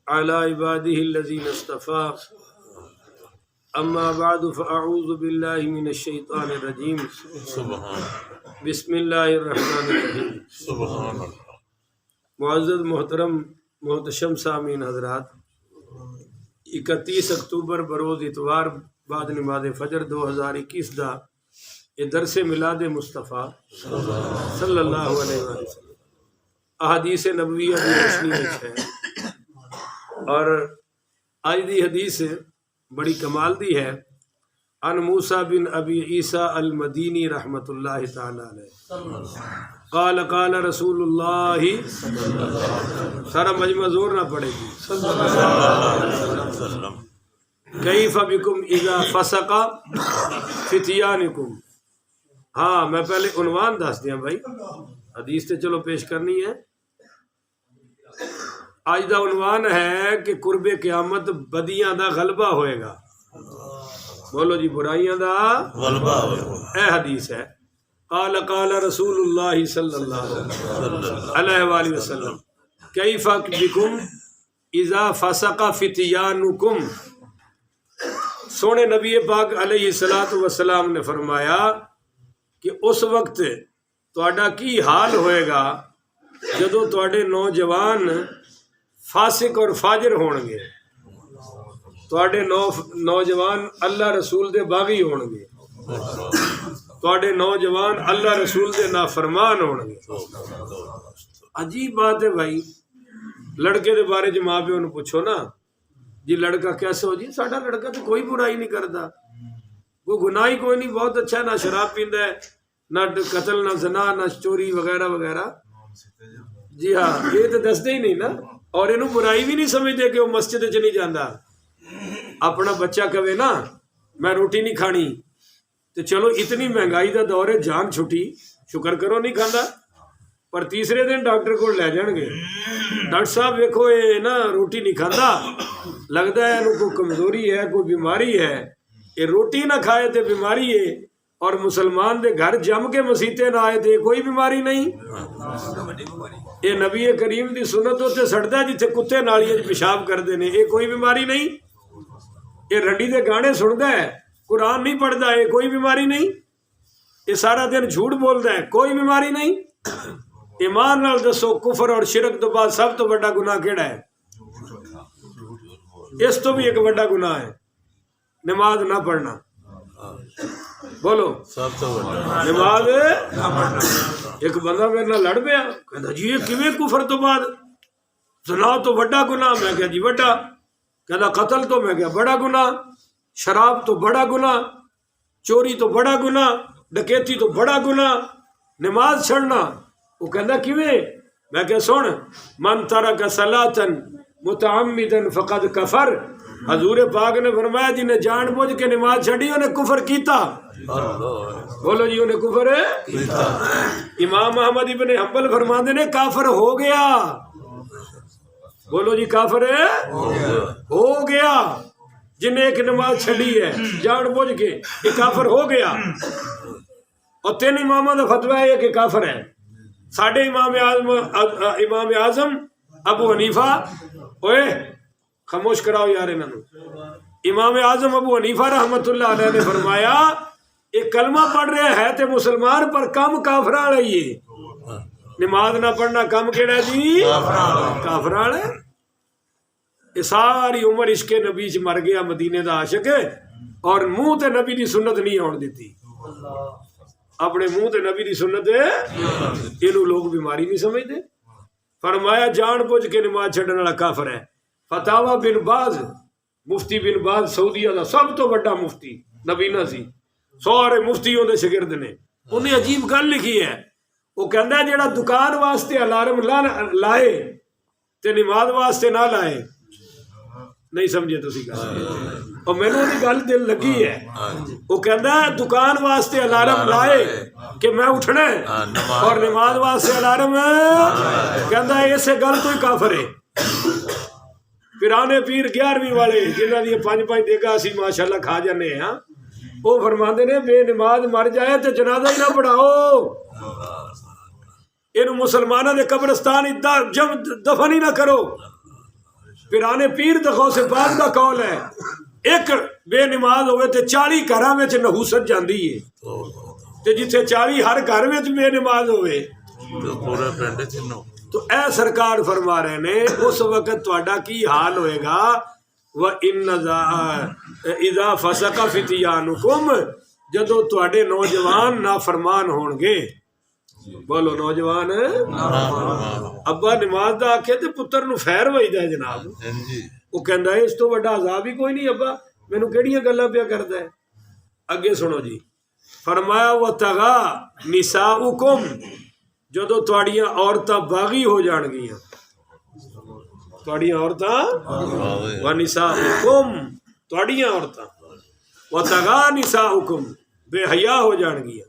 अला इबादिहिल्लज़ीना इस्तफ़ा अम्मा बअदु फ़अऊज़ु बिल्लाहि मिनश्शैतानिर रजीम बिस्मिल्लाहिर्रहमानिर्रहीम। मुअज़्ज़ज़ मोहतरम मोहतशम सामीन हज़रात, 31 अक्टूबर बरोज़ इतवार बाद नमाज़ फ़जर 2021 दा ये दरसे मिलाद मुस्तफ़ा सल्लल्लाहु अलैहि वसल्लम अहादीस नबविया की रोशनी में है। और आज दी हदीस बड़ी कमाल दी है। अन मूसा बिन अबी ईसा अल मदीनी रहमतुल्लाहि ताला अलैह काल काल रसूलुल्लाहि, सारा मजमा जोर ना पड़ेगी, कैफ़ बिकुम इज़ा फसका फितियानिकुम। हाँ, मैं पहले उन्वान दस दिया भाई, हदीस तो चलो पेश करनी है। आज का उन्वान है कि कुर्बे क़यामत बदियां दा गलबा होएगा। बोलो जी, बुराइयां दा गलबा होएगा। ए हदीस है, काल काल रसूलुल्लाह सल्लल्लाहु अलैहि वसल्लम कैफ़ बिकुम इज़ा फसका फितियानुकुम। सोने नबी पाक अलैहिस्सलातु वस्सलाम ने फरमाया कि उस वक्त तुहाडा की हाल होएगा जदों तुहाडे नौजवान फासिक और फाजिर होणगे, तुहाडे नौजवान अल्लाह रसूल दे बागी होणगे, तुहाडे नौजवान अल्लाह रसूल दे नाफरमान होणगे। अजीब बात है भाई। लड़के दे बारे च माँ प्यो नूं पुछो ना जी, लड़का कैसे हो जी? साडा लड़का तो कोई बुराई नहीं करता, कोई गुनाह ही कोई नहीं, बहुत अच्छा, ना शराब पींदा है, ना कत्ल, ना ज़ना, ना चोरी वगैरह वगैरह। जी हाँ, ये तो दसदे ही नहीं ना। और इनू बुराई भी नहीं समझते कि वो मस्जिद च नहीं जाता। अपना बच्चा कहे ना मैं रोटी नहीं खानी, तो चलो इतनी महंगाई का दौर है, जान छुट्टी, शुक्र करो नहीं खाता, पर तीसरे दिन डॉक्टर को ले जाएंगे, डॉक्टर साहब देखो ये ना रोटी नहीं खाता, लगता है इन्हें कोई कमजोरी है, कोई बीमारी है, ये रोटी ना खाए तो बीमारी है, और मुसलमान दे घर जम के मसीते ना आए थे कोई बीमारी नहीं। ये नबी करीम की सुन्नत उत्ते सड़दा जिथे कुत्ते नालियां पेशाब करते हैं, ये कोई बीमारी नहीं। ये रंडी दे गाने सुनता है, कुरान नहीं पढ़ता, ये कोई बीमारी नहीं। ये सारा दिन झूठ बोलता है, कोई बीमारी नहीं। ईमान नाल दसो, कुफर और शिरक तो बाद सब तो बड़ा गुनाह केड़ा है? इस तो भी एक बड़ा गुनाह है नमाज ना पढ़ना। बोलो, सब तो नमाज ना पढ़ना। एक बंदा मेरे नाल लड़ पिया, कहता जी ये किवें कुफर तो बाद? ज़ना तो बड़ा गुनाह। मैं क्या जी बड़ा? कहता कत्ल तो, मैं क्या बड़ा गुनाह, शराब तो बड़ा गुनाह, चोरी तो बड़ा गुनाह, डकैती तो बड़ा गुनाह, नमाज छड़ना। वो कहता किवें? मैं क्या सुन, मन तरक सलातन मुतअम्मिदन फकद कफर। हजूर पाक ने फरमाया जिन्हें जान बुझ के नमाज छड़ी उन्हें कुफर कीता। बोलो जी, उन्हें कुफर कीता। इमाम अहमद इब्ने हंबल फरमाते ने काफर हो गया। बोलो जी, काफर हो गया जिन्हें एक नमाज छड़ी है जान बुझ के, ये काफर हो गया। और 3 इमामा का फतवा है कि काफर है। साढ़े इमाम आजम अबू हनीफा, ओए खामोश कराओ यार इन्होंने। इमाम आजम अबू हनीफा रहमतुल्लाह अलैह ने फरमाया एक कलमा पढ़ रहा है तो मुसलमान, पर कम काफरा वाला ही है। नमाज ना पढ़ना कम केड़ा जी? काफरा वाला। ये सारी उम्र इश्के नबी च मर गया, मदीने का आशिक, और मुंह ते नबी की सुन्नत नहीं आउण दिती। अपने मुंह ते नबी की सुन्नत इनू लोग बीमारी नहीं समझते। फरमाया जान बुझ के नमाज छड्डण वाला काफर है। फतावा बिन बाज, मुफ्ती बिन बाज सऊदीया का सब तो बड़ा मुफ्ती नबीना सी, सारे मुफ्तियों के शिगिरद ने। उन्हें अजीब गल लिखी है, वो कहता जेड़ा दुकान वास्ते अलार्म लाए ते नमाज वास्ते ना लाए। नहीं समझे तुसी गल? और मैनू उहदी गल दिल लगी है। वो कहता दुकान वास्ते अलार्म लाए कि मैं उठना है, और नमाज वास्ते अलार्म कहता इसे गल तो ही काफर है। पिराने पीर 11वीं वाले जिन्हों दी 5-5 देगा असी माशाअल्लाह खा जाने हैं, वो फरमाते ने बेनमाज मर जाए तो जनाजा ही ना पढ़ाओ, इन मुसलमानों के कब्रस्तान जब दफन ही ना करो। पिराने पीर दखो से बात का कौल है, एक बेनमाज होवे ते 40 घरां विच नहूसत जांदी है, ते जिथे 40 हर घर विच बेनमाज होवे पूरे पिंड च नो। तो ऐ सरकार फरमा रहे ने उस वक्त तुहाडा की हाल होएगा। व इज़ा फसका फितियानुकुम, जदों तुहाडे नौजवान नाफरमान होणगे। बोलो नौजवान अब्बा नमाज दा आखे ते पुत्तर नूं फैर वजदा है जनाब, वो कहंदा है इस तो वड्डा अजाब ही कोई नहीं अब्बा, मैनूं किहड़ियां गल्लां पिया करदा है। अगे सुनो जी, फरमाया व तगा निसाउकुम, जदों तुहाड़ियां औरतां बागी हो जाणगियां, तुहाड़ियां औरतां व निसाउकुम, तुहाड़ियां औरतां व तगा निसाउकुम, बेहया हो जाणगियां।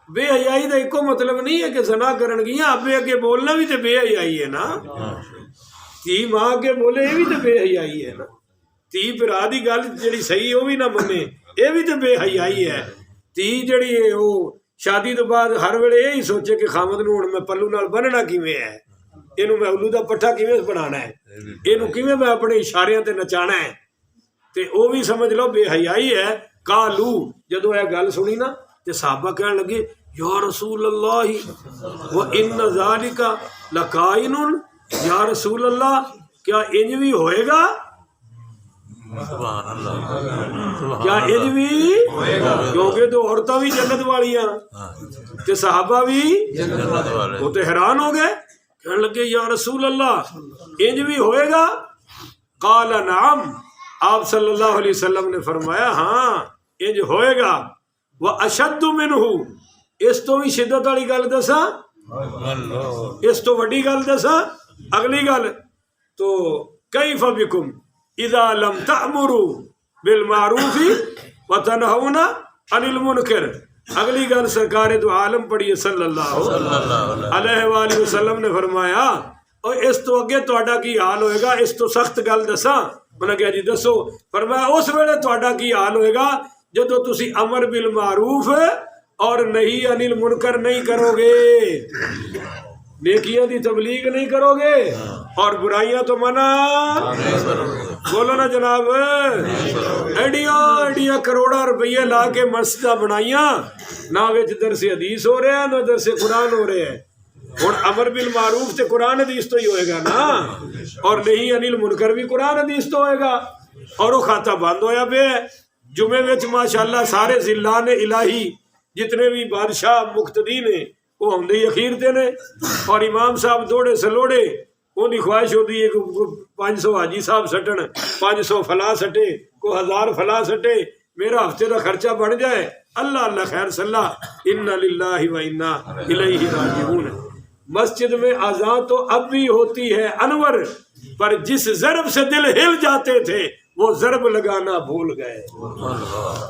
बेहयाई का एको मतलब नहीं है कि ज़ना करनगियां, अब्बे अगे बोलना भी तो बेहयाई है ना, धी मां अगे बोले ये भी तो बेहयाई है ना, धी भरा दी गल जिहड़ी सही वो भी ना मने ये भी तो बेहयाई है। धी जिहड़ी है वो शादी तो बाद हर वेले यही सोचे कि खामद नूं हुण मैं पल्लू नाल बन्नना किवें है, इनू मैं उल्लू दा पट्ठा किवें बनाना है, इनू किवें मैं अपने इशारियां ते नचाना है, ते वो भी समझ लो बेहयाई है। कालू जदों यह गल सुनी ना ते साहबा कहन लगे या रसूल अल्लाह व इन्न ज़ालिका लकाइनुन, या रसूल अल्लाह क्या इंज भी होएगा, क्या इंज भी, क्योंकि तो औरतां भी जन्नत वालियां ते सहाबा भी वो तो हैरान हो गए, कहने लगे या रसूल अल्लाह इंज भी होएगा। काला नाम, आप सल्लल्लाहु अलैहि वसल्लम ने फरमाया हाँ इंज होएगा। वह अशद्दु मिनहु, इस तो भी शिद्दत वाली गल दसा, इस तो वड्डी गल दसा। अगली गल तो कैफ़ बिकुम इज़ा लम तअमुरु बिल मारूफी व तनहौना अनिल मुनकर। अगली गल सरकार दो आलम पढ़िए सल्लल्लाहु अलैहि वसल्लम ने फरमाया और इस तो अगे तुहाडा की हाल होएगा, इस तो सख्त गल दसा। उन्हें कहा जी दसो, फरमाया उस वेले तुहाडा की हाल होएगा जदों तुसी अमर बिल मारूफ और नहीं अनिल मुनकर नहीं करोगे, नेकियां दी तबलीग नहीं करोगे और बुराइयां तो मना, बोलो ना जनाब। एडिया एडिया करोड़ा रुपये ला के मस्जिद बनाइया, ना विच दरसे हदीस हो रहा है ना दरसे कुरान हो रहे हैं। हुण अमर बिल मारूफ ते कुरान हदीस तो ही होएगा ना, और नहीं अनिल मुनकर भी कुरान हदीस तो होएगा। और वो खाता बंद होया पे जुमे विच माशाअल्लाह सारे जिल्लान इलाही जितने भी बादशाह मुक्तदी ने वो आउंदे ही अखीर ते ने, और इमाम साहब दौड़े सलोड़े उनकी ख्वाहिश होती है कि 500 हाजी साहब सटन, 500 फला सटे, को 1000 फला सटे, मेरा हफ्ते का खर्चा बन जाए। अल्लाह अल्लाह खैर सल्ला, इन्ना लिल्लाहि व इन्ना इलैहि राजिऊन। मस्जिद में अज़ान तो अब भी होती है अनवर, पर जिस ज़रब से दिल हिल जाते थे वो ज़रब लगाना भूल गए,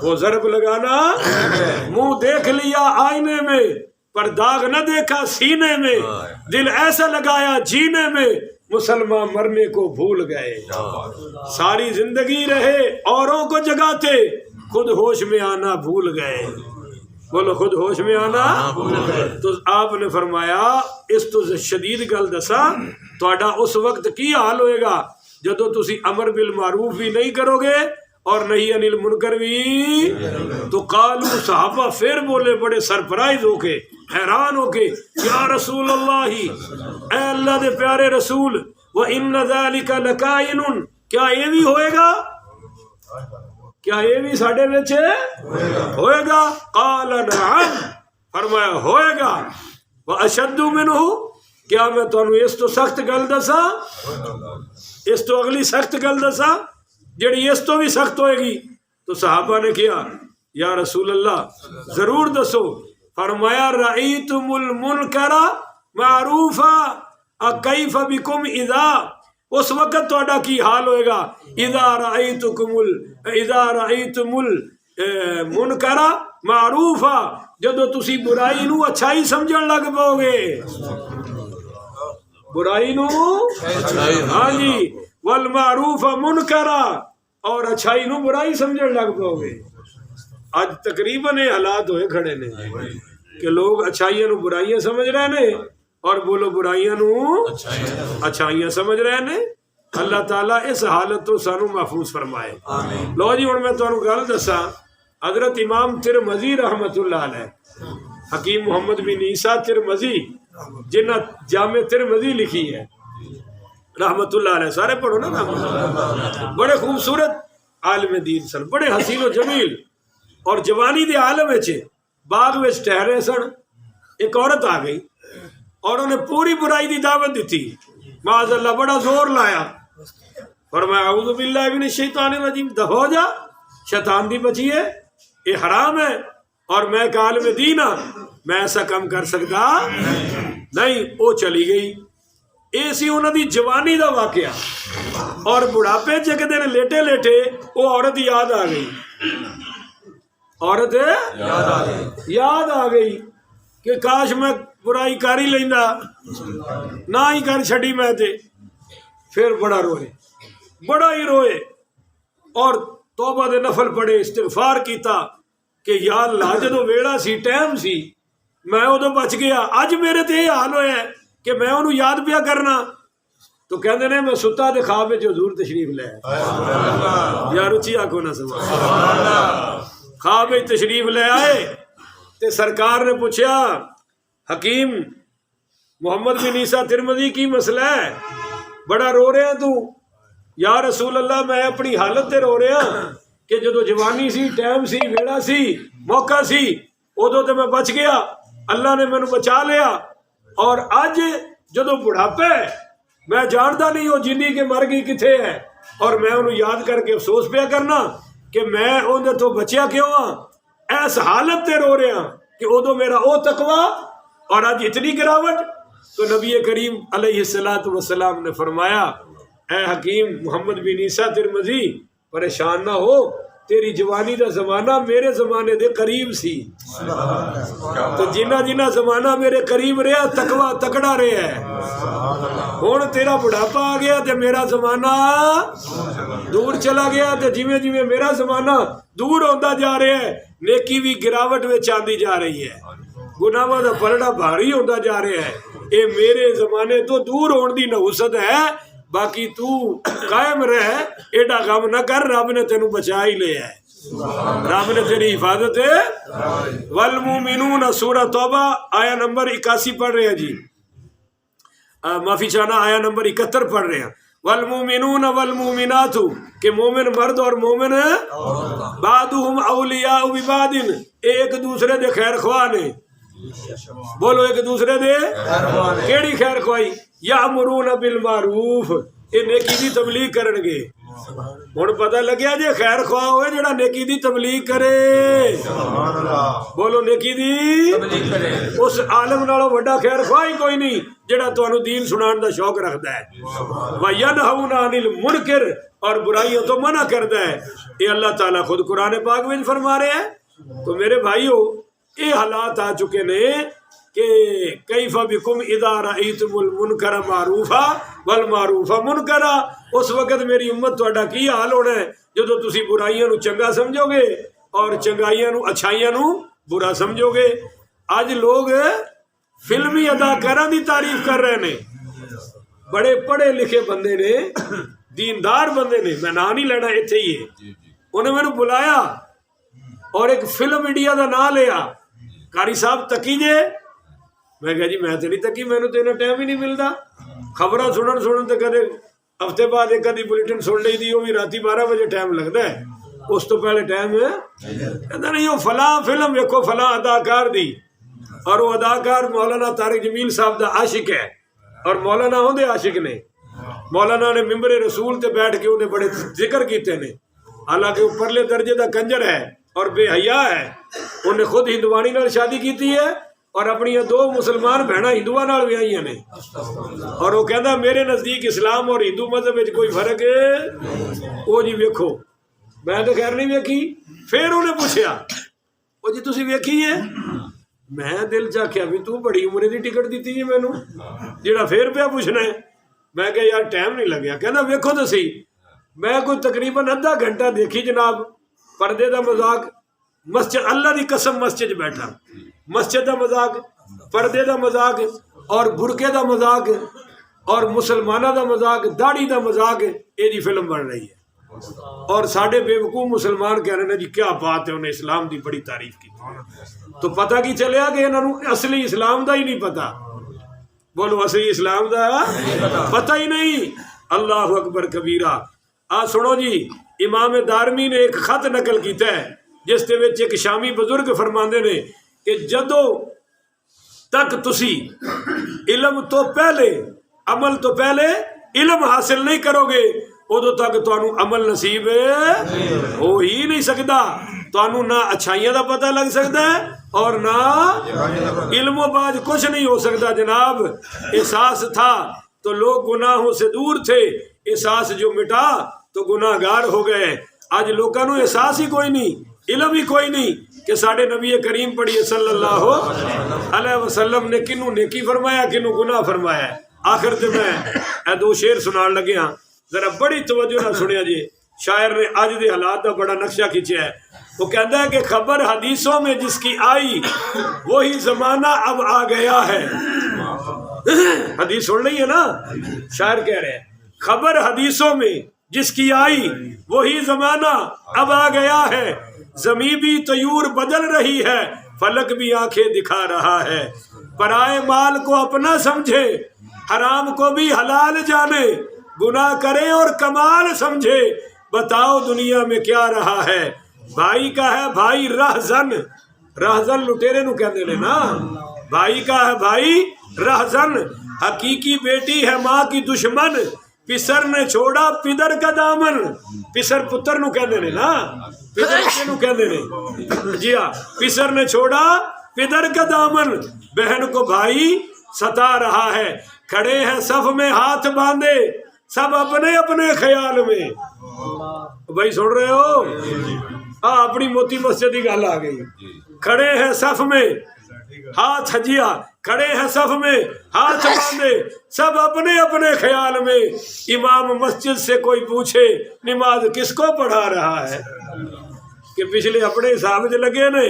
वो ज़रब लगाना। मुंह देख लिया आईने में पर दाग न देखा सीने में, दिल ऐसा लगाया जीने में मुसलमान मरने को भूल गए। सारी जिंदगी रहे औरों को जगाते, खुद होश में आना भूल गए। बोलो खुद होश में आना। तो आपने फरमाया इस तो शदीद गल दसा, तुहाडा उस वक्त की हाल होएगा जदों तुसी अमर बिल मारूफ भी नहीं करोगे और नहीं अनिल मुनकर भी। तो कालू सहाबा फिर बोले बड़े सरप्राइज होके, हैरान होके, या रसूल अल्लाह, ऐ अल्लाह दे प्यारे रसूल, व इन्न ज़ालिका लकाइनुन, क्या ये भी होएगा, क्या ये भी साडे विच होएगा। काल नअम, फरमाया होएगा। व अशद्दु मिनहु, क्या मैं तुहानू इस तो सख्त गल दसा, इस तो अगली सख्त गल दसा जिहड़ी इस तो भी सख्त होएगी। तो सहाबा ने किया या रसूल अल्लाह जरूर दसो। फरमाया रअयतुमुल मुनकरा मारूफा कैफ बिकुम इज़ा, उस वक्त तुहाडा की हाल होएगा इज़ा रअयतुमुल मुनकरा मारूफा, जदों तुसी बुराई नू अच्छाई समझण लग पाओगे, बुराई नू हाँ जी, वल मारूफा मुनकरा, और अच्छाई नू बुराई समझण लग पाओगे। आज तकरीबन ये हालात होए खड़े ने कि लोग अच्छाइयां नू बुराइयां समझ रहे ने और बोलो बुराइयां नू अच्छाइयां समझ रहे ने। अल्लाह ताला इस हालत तो सानू महफूज फरमाए। लो जी हुण मैं तुहानू गल दसां, हजरत इमाम तिरमजी रहमतुल्लाह अलैह, हकीम मुहम्मद बिन ईसा तिरमजी जिन्हें जामे तिरमजी लिखी है रहमतुल्लाह अलैह, सारे पढ़ो ना रहमतुल्लाह, बड़े खूबसूरत आलिम दीन सन, बड़े हसीन व जमील, और जवानी के आलम बाग में ठहरे सन। एक औरत आ गई और उन्हें पूरी बुराई की दावत दी थी, माज़अल्लाह बड़ा जोर लाया, फरमाया औज़ु बिल्लाहि मिनश शैतानिर रजीम, दफा हो जा, शैतान दी बची है, ये हराम है और मैं एक आलिम दीन हाँ, मैं ऐसा काम कर सकता नहीं। वो चली गई। ये सी उन्हां दी जवानी का वाकया, और बुढ़ापे च एक दिन लेटे लेटे वो औरत याद आ गई, औरत याद आ गई कि काश मैं बुराई कर ही लेंदा, ना ही कर छड़ी मैं ते। फिर बड़ा रोए, बड़ा ही रोए, और तौबा दे नफल पढ़े, इस्तिगफार कीता कि या अल्लाह जदों वेला सी, टाइम सी, मैं उदों बच गया, अज मेरे ते यह हाल होया कि मैं उन्होंने याद पिया करना। तो कहते ने मैं सुता दे ख्वाब में हजूर तशरीफ ले आए, यार उची आखो ना सुभान, ख्वाब में तशरीफ ले आए ते सरकार ने पूछा, हकीम मुहम्मद बिन ईसा तिरमजी की मसला है, बड़ा रो रहा तू? या रसूल अल्लाह मैं अपनी हालत ते रो रहा कि जो जवानी सी, टाइम सी, वेड़ा सी, मौका सी, उदों तो मैं बच गया, अल्लाह ने मैनू बचा लिया, और अज जो बुढ़ापे मैं जानता नहीं वो जिंदी के मर गई किथे है, और मैं उन्होंने याद करके अफसोस पिया करना कि मैं उन्हें तो बचिया क्यों हाँ। ऐस हालत ते रो रहा कि उदों मेरा ओ तकवा और अज इतनी गिरावट। तो नबी करीम अलैहिस्सलातु वस्सलाम ने फरमाया, ऐ हकीम मुहम्मद बिन ईसा तिरमजी परेशान ना हो, तेरी जवानी का जमाना मेरे जमाने दे करीब सी, तो जिन्ना जिन्ना जमाना मेरे करीब रहा तकवा तकड़ा रहा है। हुण तेरा बुढ़ापा आ गया ते मेरा जमाना दूर चला गया, ते जिमें जिमें मेरा जमाना दूर होता जा रहा है, नेकी भी गिरावट में आती जा रही है, गुनाहों का पलड़ा भारी होता जा रहा है। ये मेरे जमाने तो दूर होने की नहुसत है, बाकी तू कायम रह, एडा काम ना कर, रब ने तेनू बचा ही लिया है, रब ने तेरी हिफाजत है। वल मुमिनून सूरह तौबा आया नंबर 81 पढ़ रहे हैं जी, माफी चाहना आया नंबर 71 पढ़ रहे हैं। वल मुमिनून वल मुमिनातु के मोमिन मर्द और मोमिन बादुहुम औलिया बिबादिन, एक दूसरे दे खैर ख्वाह ने, बोलो एक दूसरे दे केड़ी खैर ख्वाही, यामुरून बिल मारूफ, ये नेकी दी तबलीग करनगे। हुण पता लग्या जे खैर ख्वाह होए जेड़ा नेकी दी तबलीग करे, बोलो नेकी दी तबलीग करे, उस आलम नालों वड्डा खैर ख्वाह ही कोई नहीं जेड़ा तुहानू दीन सुनाने दा शौक रखदा है। व यनहूना अनिल मुनकर, और बुराइयों तो मना करता है। ये अल्लाह ताला खुद कुरान पाक में फरमा रहे हैं। तो मेरे भाइयों, ये हालात आ चुके ने कि कैफा बिकुम इदा रअयतुमुल मुनकरा मारूफा वल मारूफा मुनकरा, उस वक्त मेरी उम्मत तुहाडा की हाल होना है जो तुसी बुराइयां नू चंगा समझोगे और चंगाइयां नू अच्छाइयां नू बुरा समझोगे। अज लोग फिल्मी अदाकारां दी तारीफ कर रहे ने, बड़े पढ़े लिखे बंदे ने, दीनदार बंदे ने, मैं ना नहीं लेना इत्थे ही है, उन्हें मैनू बुलाया और एक फिल्म इंडिया का नाम लिया, कारी साहब तकी जे, मैं कहा जी मैं तो नहीं तकी, मैंने तो इन्ना टाइम ही नहीं मिलता, खबर सुनन तो कदे हफ्ते बाद एक आधी बुलेटिन सुन ली दी, वो भी राती 12 बजे टाइम लगता है, उस तो पहले टाइम कहता नहीं वो फलां फिल्म वेखो फलां अदाकार दी, और वो अदाकार मौलाना तारिक जमील साहब का आशिक है, और मौलाना उहदे आशिक ने, मौलाना ने मिंबरे रसूल ते बैठ के उन्हें बड़े जिक्र किए ने, हालांकि वो परले दर्जे का कंजर है और बेहया है, उन्हें खुद हिंदुवानी नाल शादी की है और अपनी 2 मुसलमान भैणा हिंदुआ नाल विआहियां ने, और वो कहता मेरे नज़दीक इस्लाम और हिंदू मजहब में कोई फर्क है, वो जी वेखो, मैं तो खैर नहीं वेखी। फिर उन्हें पूछा वो जी तुसी वेखी है, मैं दिल च आख्या भी तू बड़ी उम्र की टिकट दी जी मैनू, जेड़ा फिर पिया पूछना है। मैं क्या यार टाइम नहीं लग्या, कहना वेखो तो सही, मैं कोई तकरीबन अद्धा घंटा देखी जनाब, पर्दे का मजाक, मस्जिद अल्लाह की कसम मस्जिद बैठा, मस्जिद का मजाक, पर्दे का मजाक और बुरके का मजाक, और मुसलमाना का मजाक, दाढ़ी का मजाक, ये जी फिल्म बन रही है। और साढ़े बेवकूफ मुसलमान कह रहे हैं जी क्या बात है, उन्हें इस्लाम की बड़ी तारीफ की। तो पता की चलिया कि इन्होंने असली इस्लाम का ही नहीं पता। बोलो, असली इस्लाम का पता ही नहीं। अल्लाह अकबर कबीरा। आ सुनो जी, इमाम दारमी ने एक खत नकल किया है जिस दे विच एक शामी बुजुर्ग फरमाते ने कि जदों तक तुसी इलम तो पहले, अमल तो पहले इलम हासिल नहीं करोगे, उदों तक तुहानू अमल नसीब हो ही नहीं सकता। तुहानू ना अच्छाइयां का पता लग सकता है और ना इल्मोबाज कुछ नहीं हो सकता। जनाब, एहसास था तो लोग गुनाहों से दूर थे, एहसास जो मिटा तो गुनाहगार हो गए। आज लोगों को एहसास ही कोई नहीं, इल्म ही कोई नहीं कि साढ़े नबी करीम पढ़िए सल्लल्लाहु अलैहि वसल्लम ने किनू नेकी फरमाया, किनू गुनाह फरमाया। आखिर ते मैं दो शेर सुनान लगे हाँ, जरा बड़ी तवज्जो ना सुनिया जी। शायर ने अज के हालात का बड़ा नक्शा खींचा है। वो कहता है कि खबर हदीसों में जिसकी आई वही जमाना अब आ गया है। हदीस सुन रही है ना, शायर कह रहे हैं खबर हदीसों में जिसकी आई वही जमाना अब आ गया है। जमी भी तयूर बदल रही है, फलक भी आंखें दिखा रहा है। पराए माल को अपना समझे, हराम को भी हलाल जाने, गुनाह करे और कमाल समझे, बताओ दुनिया में क्या रहा है। भाई का है भाई रहजन, रहजन लुटेरे नु कहते ने ना, भाई का है भाई रहजन, हकीकी बेटी है माँ की दुश्मन, पिसर ने छोड़ा पिदर का दामन। पिसर पुत्र नु कहते ने ना, पिदर नु कहते ने जी हाँ। पिसर ने छोड़ा पिदर का दामन, बहन को भाई सता रहा है। खड़े हैं सफ में हाथ बांधे, सब अपने अपने ख्याल में। भाई सुन रहे हो, हाँ अपनी मोती मस्जिद की गल आ गई। खड़े हैं सफ में हाथ हजिया, खड़े हैं सफ में हाथ बांधे, सब अपने अपने ख्याल में। इमाम मस्जिद से कोई पूछे नमाज किसको पढ़ा रहा है, कि पिछले अपने हिसाब से लगे ने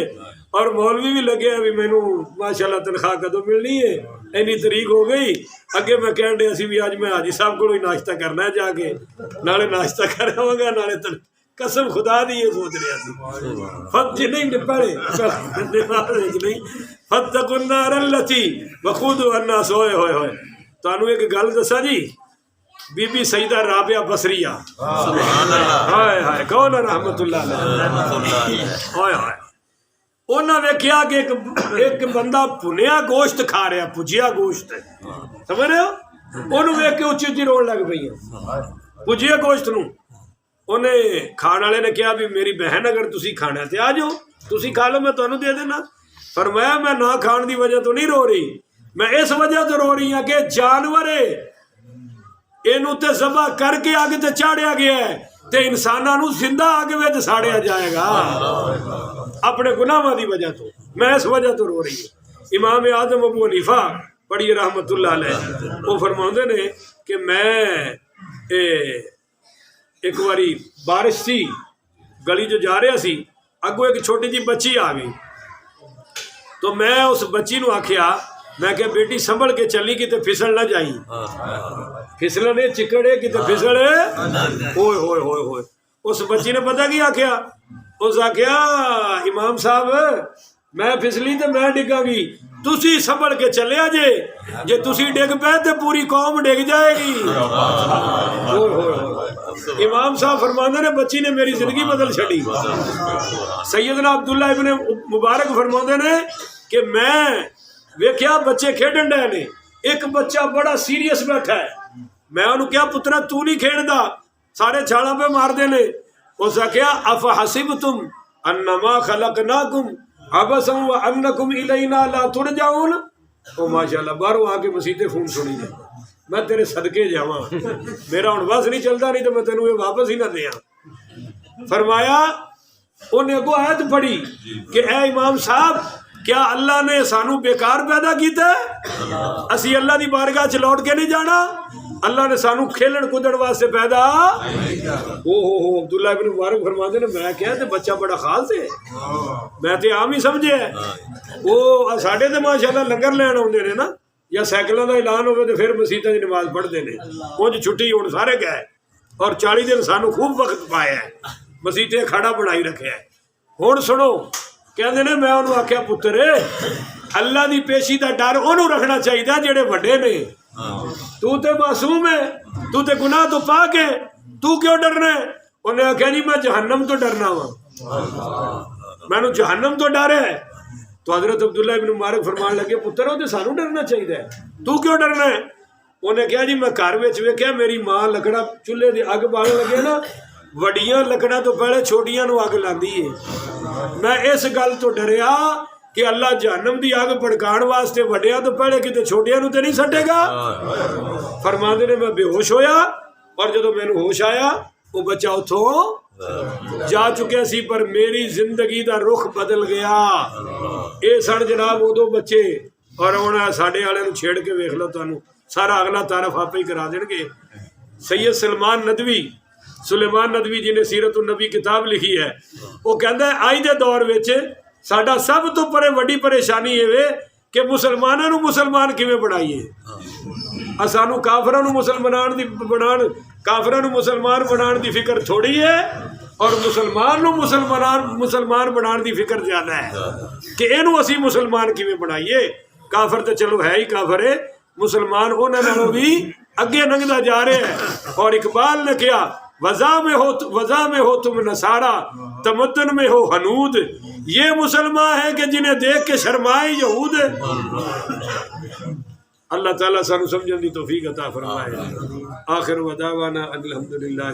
और मौलवी भी लगे अभी मैनू माशाल्लाह तनख्वाह कदों मिलनी है, इन्नी तरीक हो गई। अगे मैं कह रहा सी भी अज मैं हाजी साहब को नाश्ता करना है, जाके नाले नाश्ता करांगा नाले कसम खुदा दी ये सोच रहा सी। फत जी नहीं पढ़े नहीं फतकुन्नारल्लती वखुदु अन्ना सोए होए होए। तुहानू एक गल दसा जी, बीबी सईदा राबिया बसरिया हाय हाय कौन रहमतुल्लाह हाय हाय, उन्हें वेख्या कि एक बंदा भुनिया गोश्त खा रहा, भुजिया गोश्त समझ रहे हो, उन्होंने वेख के उच्ची उच्ची रोन लग पई भुजिया गोश्त नूं। उन्हें खाने वाले ने कहा भी मेरी बहन अगर तुसी खाना है तो आ जाओ, तुसी खा लो मैं तुहानू दे देना। फरमाया मैं ना खाने की वजह तो नहीं रो रही, मैं इस वजह तो रो रही हाँ कि जानवर इनू ते ज़बह करके अग ते चाढ़िया गया है ते इंसानां नू जिंदा अग विच साड़िया जाएगा अपने गुनाहां दी वजह तो। मैं इस वजह तो रो रही हूँ। इमाम आजम अबू हनीफा पढ़िए रहमतुल्लाह अलैह, वो फरमाते ने कि मैं एक बारी बारिश सी, गली जो जा रहा सी, अगों एक छोटी जी बच्ची आ गई। तो मैं उस बच्ची नू आख्या, मैं क्या बेटी संभल के चली किते फिसल ना जाई, फिसलने चिकड़े किते फिसले होए होए होए होए। उस बच्ची ने पता की आख्या, उस आख्या इमाम साहब मैं फिसली तो मैं डिगांगी, तुसी संभल के चलिया जे तुसी डिग पे तो पूरी कौम डिग जाएगी। इमाम साहब फरमाते ने बच्ची ने मेरी जिंदगी बदल छड़ी। सैयदना अब्दुल्ला इब्ने मुबारक फरमाते ने कि मैं वेख्या बच्चे खेडन डे ने, एक बच्चा बड़ा सीरियस बैठा है, मैं उन्होंने क्या पुत्रा तू नहीं खेडदा, सारे छाला पे मार देने। उस आख्या अफ हसिबतुम अन्नमा खलकनाकुम अबसम व अन्नकुम इलैना ला तुरजाउन। ओ माशाल्लाह बाहरों आके मसीते फोन सुनी जाए, मैं तेरे सदके जावां, मेरा हुण बस नहीं चलता, नहीं तो मैं तेनू ये वापस ही ना दियां। फरमाया उन्हें अगो आयत पढ़ी कि ए इमाम साहब क्या अल्लाह ने सानू बेकार पैदा किया, असी अल्लाह की बारगाह च लौट के नहीं जाना, अल्लाह ने सानू खेलन कूदन वास्ते पैदा। हो अब्दुल्ला इब्न मुबारक फरमाते ने मैं क्या बच्चा बड़ा खास है, मैं तो आम ही समझे वो साढ़े तो माशाल्लाह लंगर लैन आउंदे ने ना, ਜਾਂ ਸਾਈਕਲਾਂ ਦਾ ਐਲਾਨ ਹੋਵੇ ਤੇ ਫਿਰ ਮਸੀਤਾਂ 'ਚ ਨਮਾਜ਼ ਪੜ੍ਹਦੇ ਨੇ। ਉਂਝ ਛੁੱਟੀ ਹੁਣ ਸਾਰੇ ਗਏ ਔਰ 40 ਦਿਨ ਸਾਨੂੰ ਖੂਬ ਵਕਤ ਪਾਇਆ, ਮਸੀਤੇ ਅਖਾੜਾ ਬਣਾਈ ਰੱਖਿਆ। ਹੁਣ ਸੁਣੋ, ਕਹਿੰਦੇ ਨੇ ਮੈਂ ਉਹਨੂੰ ਆਖਿਆ ਪੁੱਤਰ ਅੱਲਾ ਦੀ ਪੇਸ਼ੀ ਦਾ ਡਰ ਉਹਨੂੰ ਰੱਖਣਾ ਚਾਹੀਦਾ ਜਿਹੜੇ ਵੱਡੇ ਨੇ। ਤੂੰ ਤੇ ਮਾਸੂਮ ਹੈ, ਤੂੰ ਤੇ ਗੁਨਾਹ ਤੋਂ ਪਾਕ ਹੈ, ਤੂੰ ਕਿਉਂ ਡਰਨਾ ਹੈ? ਉਹਨੇ ਆਖਿਆ ਜੀ ਮੈਂ ਜਹन्नम ਤੋਂ ਡਰਨਾ ਵਾ, ਮੈਨੂੰ जहन्नम ਤੋਂ ਡਰ ਹੈ। तो हजरत अब्दुल्ला इब्न मुबारक फरमान लगे पुत्र वो सानू डरना चाहिए, तू क्यों डरना है? उन्हें कहा जी मैं घर में वेख्या मेरी माँ लकड़ा चूल्हे की अग बालन लगे ना, वड्डियां लकड़ा तो पहले छोटियां नूं अग लांदी है। मैं इस गल तो डरिया कि अल्लाह जहन्नम की अग भड़काण वास्ते वड्डियां तो पहले किते छोटियां नूं ते नहीं सटेगा। फरमांदे ने मैं बेहोश होया और जदों मैनूं होश आया वो बच्चा उथों जा चुके सी, पर मेरी जिंदगी का रुख बदल गया। ये सन जनाब उदो बच्चे, और हुण साडे वाले नूं छेड़ के वेख लो, तुहानूं सारा अगला तारफ आपे ही करा देणगे। सैयद सलमान नदवी, सुलेमान नदवी जी ने सीरत उन नबी किताब लिखी है, वो कहता है अज दे दौर विच साडा सब तो परे वड्डी परेशानी इह कि मुसलमानां नूं मुसलमान किवें बनाईए। सानूं काफरां नूं काफरां नूं मुसलमान बनाने की फिक्र थोड़ी है और मुसलमान नूं मुसलमान बनाने की फिक्र ज़्यादा है कि इहनूं असीं मुसलमान किवें बनाईए। काफर तो चलो है ही काफर है, मुसलमान उन्हां नालों भी अगे लंघदा जा रहा है। और इकबाल ने कहा वज़ा में हो तुम नसारा, तमद्दुन में हो हनूद, ये मुसलमान है कि जिन्हें देख के शर्माए यहूद। अल्लाह ताला सानू समझण दी तौफीक अता फरमाए। आखिर व दावाना अल्हम्दुलिल्लाह।